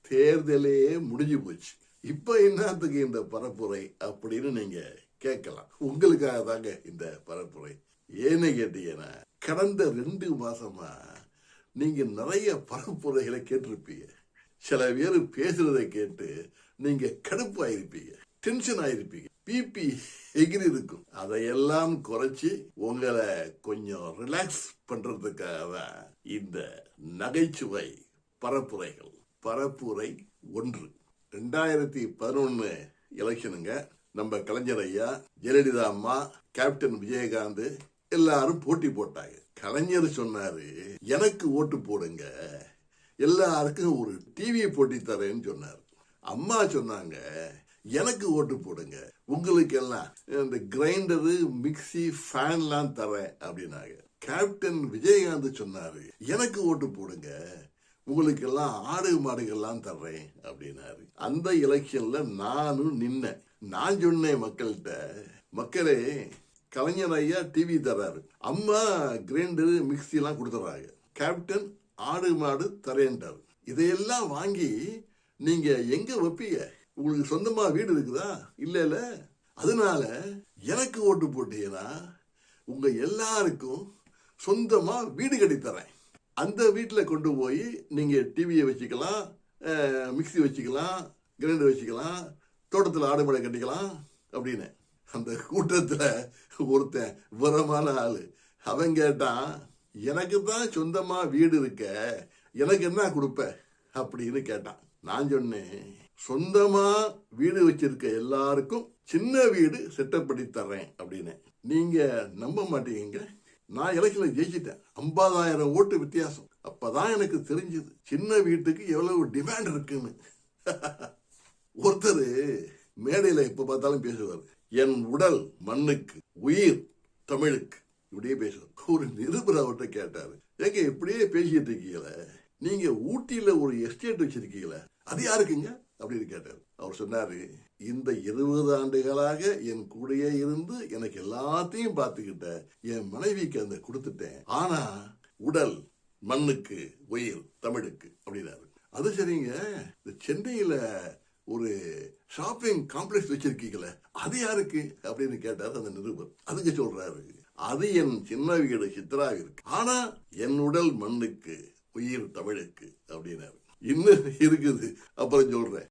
தேர்தலே முடிஞ்சு போச்சு. இப்ப என்னத்துக்கு இந்த பரப்புரை அப்படின்னு நீங்க கேட்கலாம். உங்களுக்காக தாங்க இந்த பரப்புரை. ஏன்னு கேட்டீங்கன்னா, கடந்த 2 மாசமா நீங்க நிறைய பரப்புரைகளை கேட்டிருப்பீங்க. சில பேர் பேசுறதை கேட்டு நீங்க கடுப்பாயிருப்பீங்க, டென்ஷன் ஆயிருப்பீங்க, பிபி எகிரி இருக்கும். அதையெல்லாம் குறைச்சி உங்களை கொஞ்சம் ரிலாக்ஸ் பண்றதுக்காக தான் இந்த நகைச்சுவை பரப்புரைகள். பரப்புரை 1. 2011 எலெக்ஷனுங்க. நம்ம கலைஞர் ஐயா, ஜெயலலிதா அம்மா, கேப்டன் விஜயகாந்த் எல்லாரும் போட்டி போட்டாங்க. கலைஞர் சொன்னாரு, எனக்கு ஓட்டு போடுங்க, எல்லாருக்கும் ஒரு டிவி போட்டி தரேன்னு சொன்னார். அம்மா சொன்னாங்க, எனக்கு ஓட்டு போடுங்க, உங்களுக்கு எல்லாம் இந்த கிரைண்டரு, மிக்சி, ஃபேன்லாம் தரேன் அப்படின்னாங்க. கேப்டன் விஜயகாந்த் சொன்னாரு, எனக்கு ஓட்டு போடுங்க, உங்களுக்கு எல்லாம் ஆடு மாடுகள்லாம் தர்றேன் அப்படின்னாரு. அந்த எலெக்ஷன்ல நானும் நின்னேன். நான் சொன்னேன் மக்கள்கிட்ட, மக்களே, கலைஞர் ஐயா டிவி தர்றாரு, அம்மா கிரைண்டரு, மிக்சி எல்லாம் கொடுத்துறாங்க, கேப்டன் ஆடு மாடு தரேன்ட்டாரு. இதையெல்லாம் வாங்கி நீங்க எங்க வைப்பீங்க? உங்களுக்கு சொந்தமா வீடு இருக்குதா? இல்ல. அதனால எனக்கு ஓட்டு போட்டீங்கன்னா உங்க எல்லாருக்கும் சொந்தமா வீடு கட்டி தரேன். அந்த வீட்டில் கொண்டு போய் நீங்க டிவியை வச்சுக்கலாம், மிக்சி வச்சுக்கலாம், கிரைண்டர் வச்சுக்கலாம், தோட்டத்தில் ஆடு மாடு கட்டிக்கலாம் அப்படின்னு. அந்த கூட்டத்தில் ஒருத்தன் விவரமான ஆளு, அவன் கேட்டான், எனக்கு தான் சொந்தமா வீடு இருக்க, எனக்கு என்ன கொடுப்ப அப்படின்னு கேட்டான். நான் சொன்னேன், சொந்தமா வீடு வச்சிருக்க எல்லாருக்கும் சின்ன வீடு செட்டப் பண்ணி தர்றேன் அப்படின்னு. நீங்க நம்ப மாட்டீங்க, நான் எலெக்ஷன்ல ஜெயிச்சிட்டேன். 50,000 ஓட்டு வித்தியாசம். அப்பதான் எனக்கு தெரிஞ்சது சின்ன வீட்டுக்கு எவ்வளவு டிமாண்ட் இருக்குன்னு. ஒருத்தர் மேடையில எப்ப பார்த்தாலும் பேசுவார், என் உடல் மண்ணுக்கு, உயிர் தமிழுக்கு, இப்படியே பேசுவார். ஒரு நிருபர் அவர்கிட்ட கேட்டாரு, ஏங்க இப்படியே பேசிட்டு இருக்கீங்கள, நீங்க ஊட்டியில ஒரு எஸ்டேட் வச்சிருக்கீங்கள, அது யாருக்குங்க அப்படின்னு கேட்டாரு. அவர் சொன்னாரு, இந்த 20 ஆண்டுகளாக என் கூடயே இருந்து எனக்கு எல்லாத்தையும் பார்த்துக்கிட்ட என் மனைவிக்கு அந்த கொடுத்துட்டேன். ஆனா உடல் மண்ணுக்கு, உயிர் தமிழுக்கு அப்படின்னாரு. அது சரிங்க, இந்த சென்னையில ஒரு ஷாப்பிங் காம்ப்ளெக்ஸ் வச்சிருக்கீங்களே, அது யாருக்கு அப்படின்னு கேட்டாரு அந்த நிருபர். அதுக்கு சொல்றாரு, அது என் சின்ன வீடு சித்ராவிற்கு, ஆனா என் உடல் மண்ணுக்கு, உயிர் தமிழுக்கு அப்படின்னாரு. இன்னும் இருக்குது, அப்புறம் சொல்றேன்.